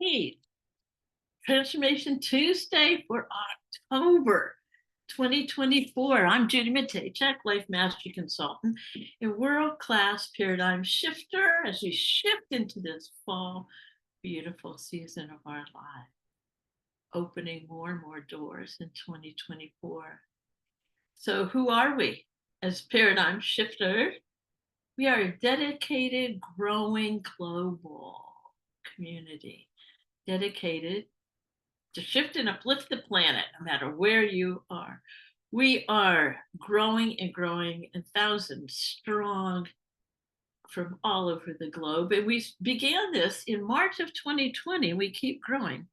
8th, Transformation Tuesday for October 2024. I'm Judy Matejczyk, Life Mastery Consultant and world-class paradigm shifter as we shift into this fall, beautiful season of our life, opening more and more doors in 2024. So who are we as paradigm shifters? We are a dedicated, growing global community dedicated to shift and uplift the planet, no matter where you are. We are growing and thousands strong from all over the globe. And we began this in March of 2020. We keep growing.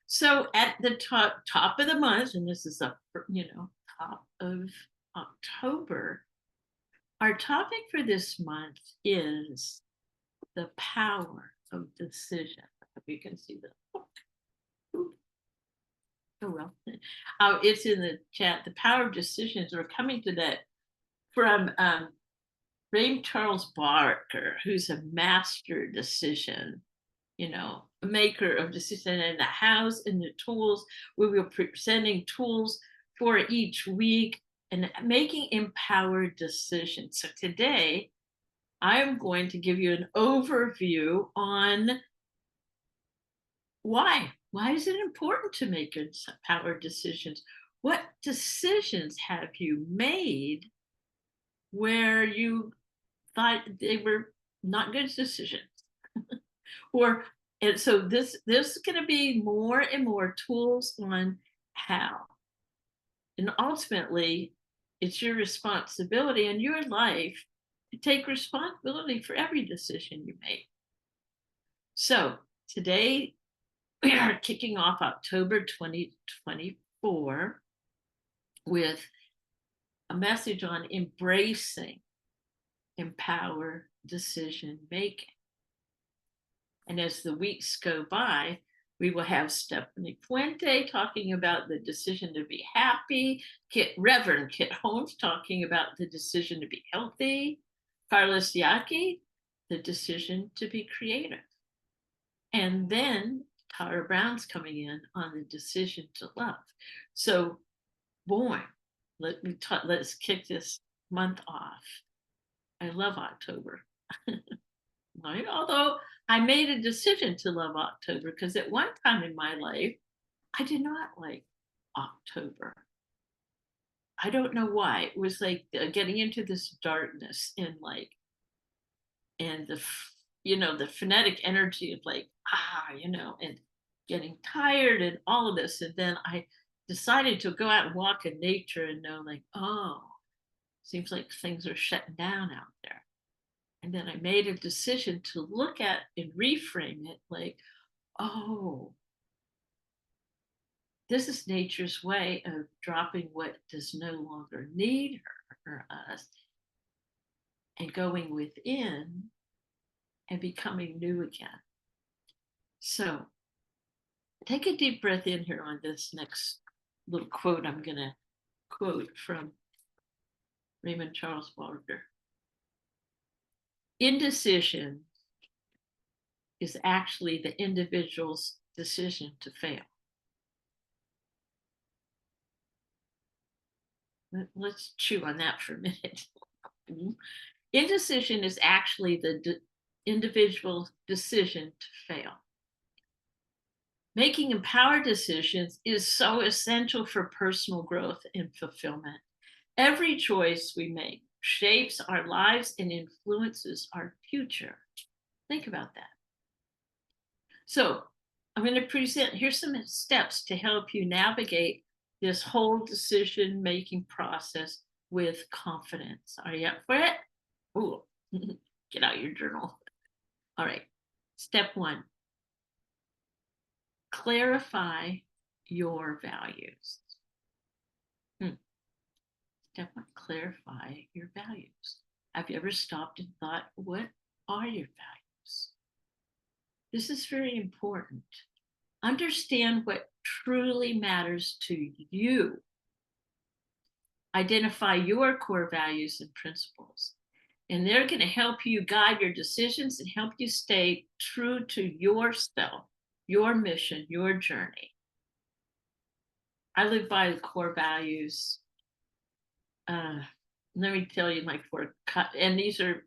So at the top of the month, and this is top of October, our topic for this month is the power of decision. If you can see the book. Oh, well, it's in the chat. The power of decisions. We're coming to that from Ray Charles Barker, who's a master decision, a maker of decision in the house and the tools. We will be presenting tools for each week and making empowered decisions. So today, I'm going to give you an overview on why. Why is it important to make empowered decisions? What decisions have you made where you thought they were not good decisions? And so this is going to be more and more tools on how. And ultimately, it's your responsibility in your life to take responsibility for every decision you make. So today, we are kicking off October 2024 with a message on embracing empowered decision making. And as the weeks go by, we will have Stephanie Puente talking about the decision to be happy, Reverend Kit Holmes talking about the decision to be healthy, Carlos Yaki, the decision to be creative. And then Tara Brown's coming in on the decision to love. So, boy, let's kick this month off. I love October. Right? Although I made a decision to love October because at one time in my life, I did not like October. I don't know why. It was like getting into this darkness and the phonetic energy of and getting tired and all of this. And then I decided to go out and walk in nature and know seems like things are shutting down out there. And then I made a decision to look at and reframe it this is nature's way of dropping what does no longer need her or us and going within and becoming new again. So take a deep breath in here on this next little quote. I'm going to quote from Raymond Charles Barker. Indecision is actually the individual's decision to fail. Let's chew on that for a minute. Indecision is actually the individual's decision to fail. Making empowered decisions is so essential for personal growth and fulfillment. Every choice we make shapes our lives and influences our future. Think about that. So I'm going to present, here's some steps to help you navigate this whole decision-making process with confidence. Are you up for it? Ooh, get out your journal. All right, step 1. Clarify your values. Step 1, clarify your values. Have you ever stopped and thought, what are your values? This is very important. Understand what truly matters to you. Identify your core values and principles. And they're going to help you guide your decisions and help you stay true to yourself your mission, your journey. I live by the core values. Uh, Let me tell you my core, and these are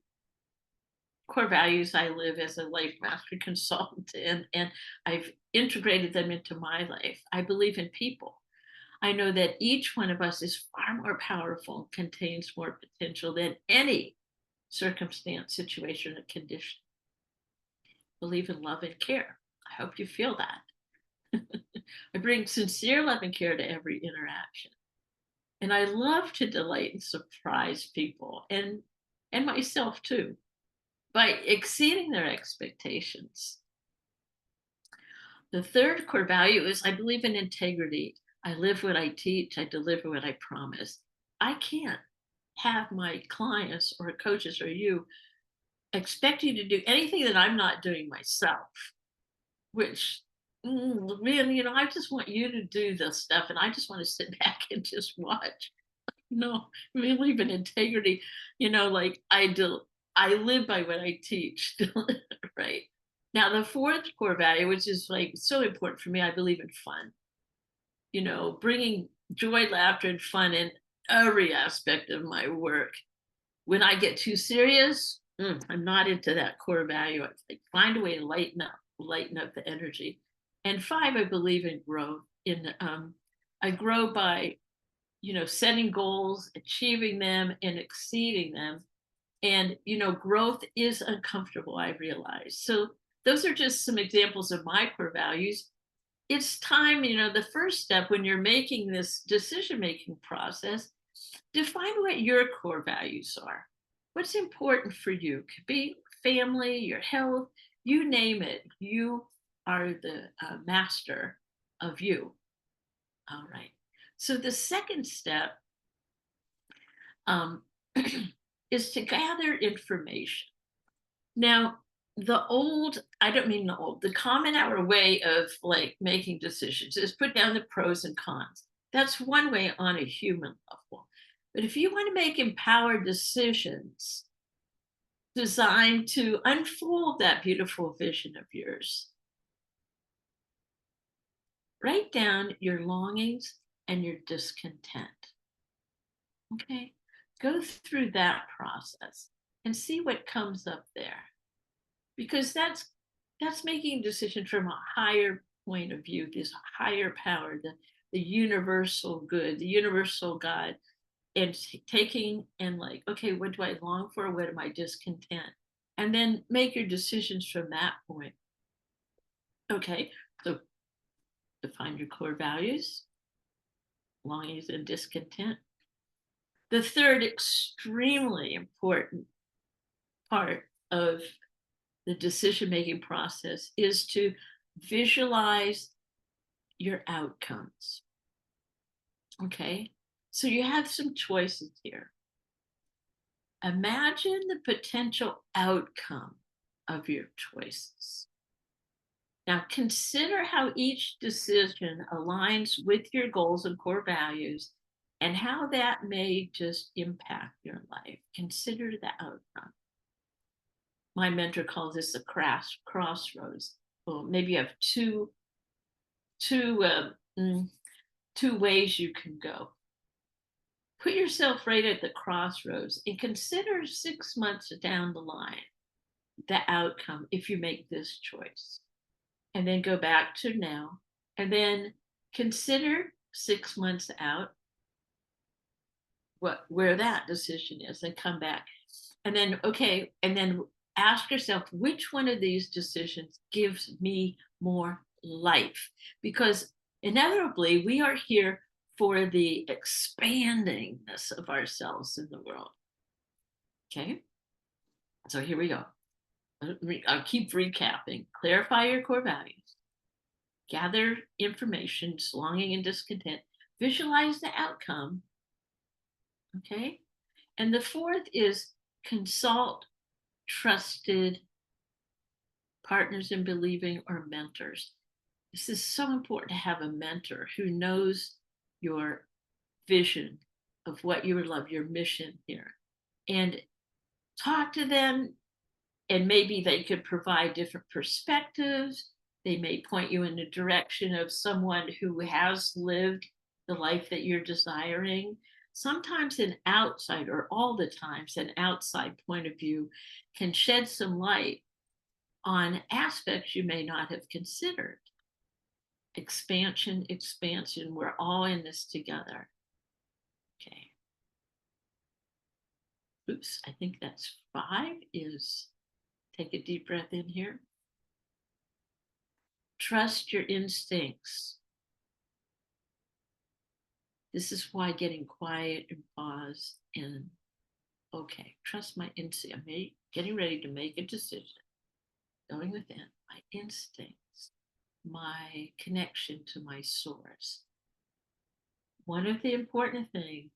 core values I live as a life mastery consultant, and I've integrated them into my life. I believe in people. I know that each one of us is far more powerful, contains more potential than any circumstance, situation, or condition. Believe in love and care. I hope you feel that. I bring sincere love and care to every interaction. And I love to delight and surprise people and myself too by exceeding their expectations. The third core value is I believe in integrity. I live what I teach, I deliver what I promise. I can't have my clients or coaches or you expect you to do anything that I'm not doing myself, which man, I just want you to do this stuff and I just want to sit back and just watch. No, I believe in integrity. Like I live by what I teach. Right. Now, the fourth core value, which is like so important for me, I believe in fun. Bringing joy, laughter, and fun in every aspect of my work. When I get too serious, I'm not into that core value. I like find a way to lighten up the energy. And five, I believe in growth. I grow by setting goals, achieving them, and exceeding them. And growth is uncomfortable, I realize. So those are just some examples of my core values. It's time, the first step when you're making this decision making process, define what your core values are. What's important for you? Could be family, your health, you name it. You are the master of you. All right. So the second step is to gather information. Now, I don't mean the common hour way of like making decisions is put down the pros and cons. That's one way on a human level. But if you want to make empowered decisions designed to unfold that beautiful vision of yours, write down your longings and your discontent. Okay? Go through that process and see what comes up there. Because that's making a decision from a higher point of view, this higher power, the universal good, the universal God, and taking and like, okay, what do I long for? What am I discontent? And then make your decisions from that point. Okay, so define your core values, longings, and discontent. The third extremely important part of the decision making process is to visualize your outcomes. Okay, so you have some choices here. Imagine the potential outcome of your choices. Now, consider how each decision aligns with your goals and core values and how that may just impact your life. Consider the outcome. My mentor calls this the crossroads. Well, maybe you have two ways you can go. Put yourself right at the crossroads and consider 6 months down the line the outcome if you make this choice. And then go back to now, and then consider 6 months out where that decision is, and come back. And then ask yourself which one of these decisions gives me more life, because inevitably we are here for the expandingness of ourselves in the world. Okay, so here we go. I'll keep recapping. Clarify your core values, gather information, longing and discontent, visualize the outcome. Okay, and the fourth is consult trusted partners in believing or mentors. This is so important to have a mentor who knows your vision of what you would love, your mission here, and talk to them. And maybe they could provide different perspectives. They may point you in the direction of someone who has lived the life that you're desiring. Sometimes an outside, or all the times, an outside point of view can shed some light on aspects you may not have considered. Expansion, expansion. We're all in this together. Okay. Oops, I think that's 5 is take a deep breath in here. Trust your instincts. This is why getting quiet and pause and okay, trust my instinct. I'm getting ready to make a decision. Going within my instincts, my connection to my source. One of the important things,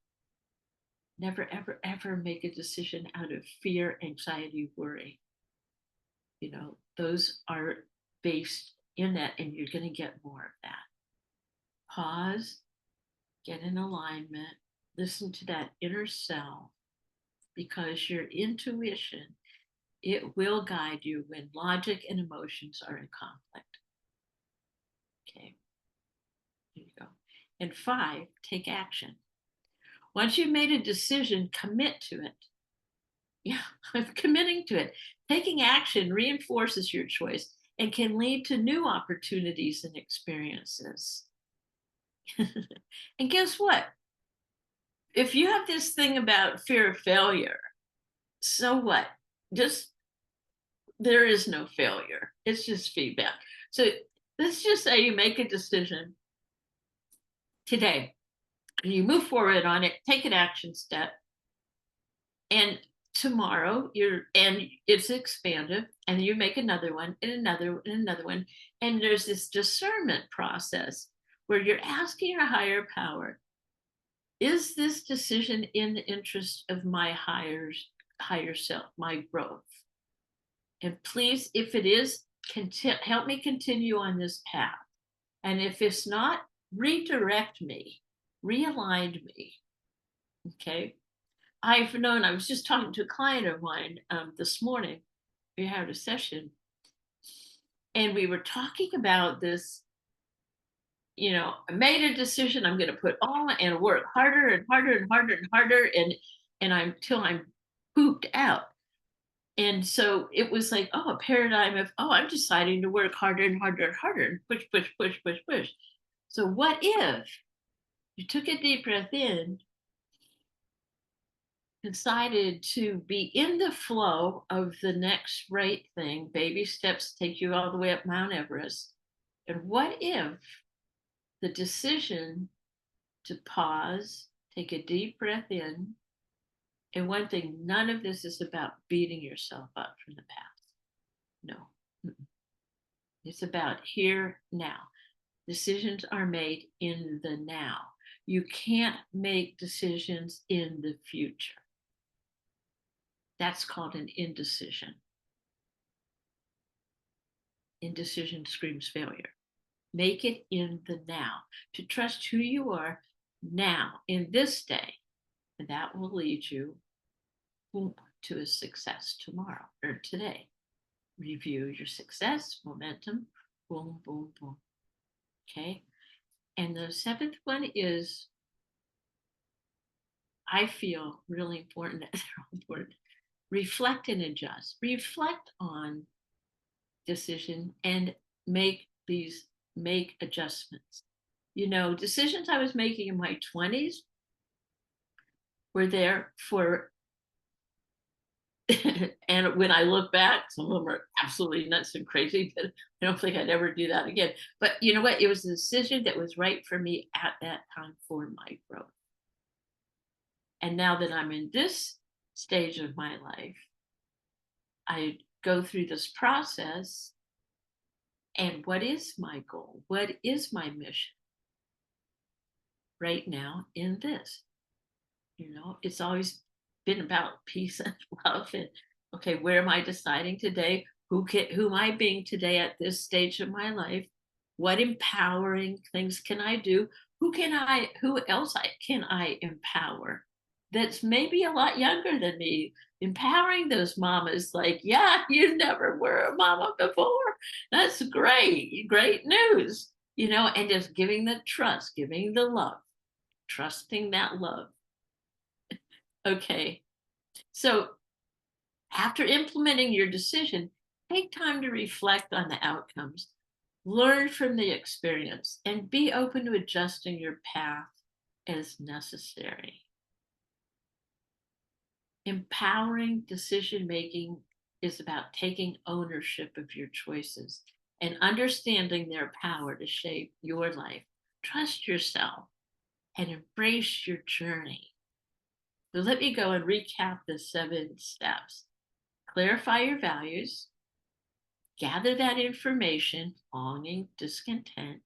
never, ever, ever make a decision out of fear, anxiety, worry. You know, those are based in that, and you're going to get more of that. Pause, get in alignment, listen to that inner self, because your intuition, it will guide you when logic and emotions are in conflict. Okay, here you go. And 5, take action. Once you've made a decision, commit to it. Yeah, I'm committing to it. Taking action reinforces your choice and can lead to new opportunities and experiences. And guess what? If you have this thing about fear of failure, so what? Just there is no failure. It's just feedback. So let's just say you make a decision today and you move forward on it, take an action step, and tomorrow it's expanded and you make another one and another and another one. And there's this discernment process where you're asking your higher power, is this decision in the interest of my higher self, my growth? And please, if it is, help me continue on this path. And if it's not, redirect me, realign me. Okay. I was just talking to a client of mine this morning. We had a session and we were talking about this. You know, I made a decision. I'm going to put all and work harder and harder and harder and harder. And I'm till I'm pooped out. And so it was like, oh, a paradigm of, oh, I'm deciding to work harder and harder and harder and push, push, push, push, push. So what if you took a deep breath in, decided to be in the flow of the next right thing, baby steps take you all the way up Mount Everest. And what if the decision to pause, take a deep breath in, and one thing, none of this is about beating yourself up from the past. No. It's about here, now. Decisions are made in the now. You can't make decisions in the future. That's called an indecision. Indecision screams failure. Make it in the now. To trust who you are now, in this day, and that will lead you to a success tomorrow or today. Review your success, momentum, boom, boom, boom. Okay. And the 7th one is, I feel really important. They're all important. Reflect and adjust. Reflect on decision and make adjustments. You know, decisions I was making in my 20s were there for and when I look back, some of them are absolutely nuts and crazy, but I don't think I'd ever do that again. But you know what? It was a decision that was right for me at that time for my growth. And now that I'm in this stage of my life, I go through this process. And what is my goal? What is my mission right now in this? You know, it's always been about peace and love. And okay, where am I deciding today? Who am I being today at this stage of my life? What empowering things can I do? Who else can I empower? that's maybe a lot younger than me, empowering those mamas like, yeah, you never were a mama before. That's great. Great news. And just giving the trust, giving the love, trusting that love. Okay. So after implementing your decision, take time to reflect on the outcomes, learn from the experience, and be open to adjusting your path as necessary. Empowering decision making is about taking ownership of your choices and understanding their power to shape your life. Trust yourself and embrace your journey. So let me go and recap the 7 steps. Clarify your values, gather that information, longing, discontent,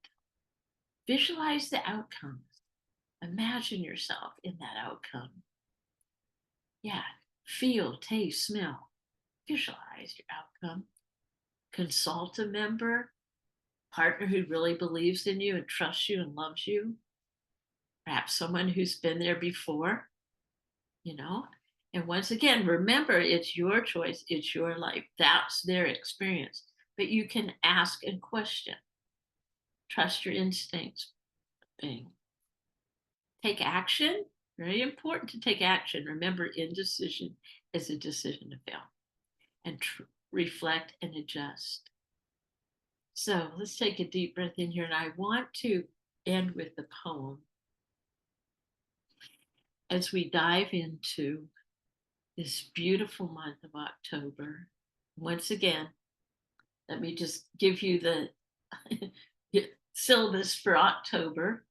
visualize the outcomes, imagine yourself in that outcome. Yeah, feel, taste, smell, visualize your outcome. Consult a member, partner who really believes in you and trusts you and loves you. Perhaps someone who's been there before, you know. And once again, remember it's your choice, it's your life. That's their experience. But you can ask and question. Trust your instincts. Bing. Take action. Very important to take action. Remember, indecision is a decision to fail. And reflect and adjust. So let's take a deep breath in here. And I want to end with the poem as we dive into this beautiful month of October. Once again, let me just give you the syllabus for October.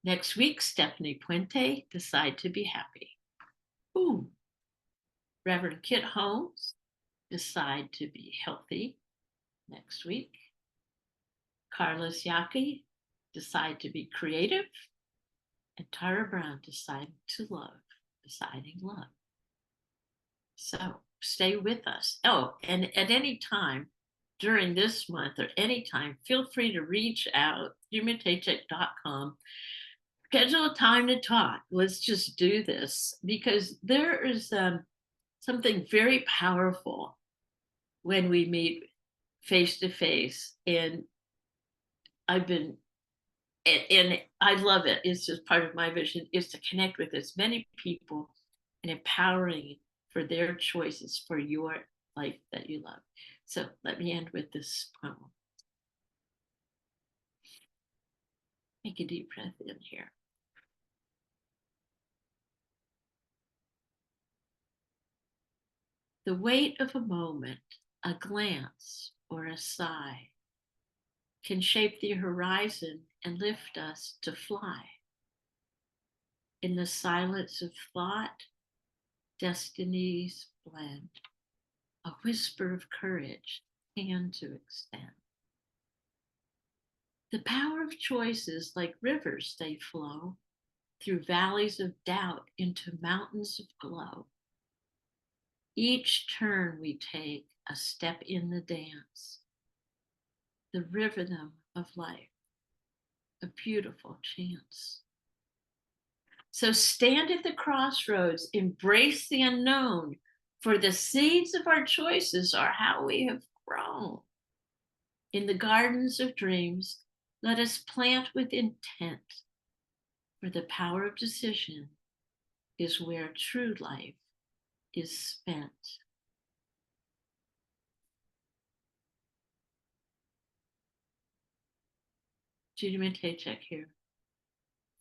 Next week, Stephanie Puente, Decide to Be Happy. Ooh. Reverend Kit Holmes, Decide to Be Healthy. Next week. Carlos Yaki, Decide to Be Creative. And Tara Brown, Decide to Love, Deciding Love. So stay with us. Oh, and at any time during this month or any time, feel free to reach out, judymatejczyk.com. Schedule a time to talk. Let's just do this because there is something very powerful when we meet face to face. And I've been and I love it. It's just part of my vision is to connect with as many people and empowering for their choices for your life that you love. So let me end with this poem. Take a deep breath in here. The weight of a moment, a glance, or a sigh can shape the horizon and lift us to fly. In the silence of thought, destinies blend, a whisper of courage, hand to extend. The power of choices like rivers they flow through valleys of doubt into mountains of glow. Each turn we take a step in the dance, the rhythm of life, a beautiful chance. So stand at the crossroads, embrace the unknown, for the seeds of our choices are how we have grown. In the gardens of dreams, let us plant with intent, for the power of decision is where true life is spent. Judy Matejczyk here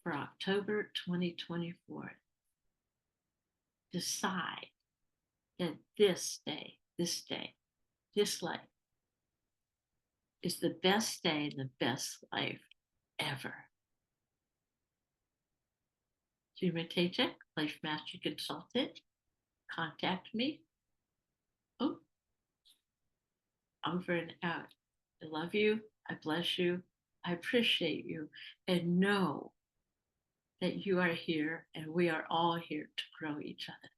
for October 2024. Decide that this life is the best day and the best life ever. Judy Matejczyk, Life Mastery Consultant. Contact me. Oh, over and out. I love you. I bless you. I appreciate you. And know that you are here and we are all here to grow each other.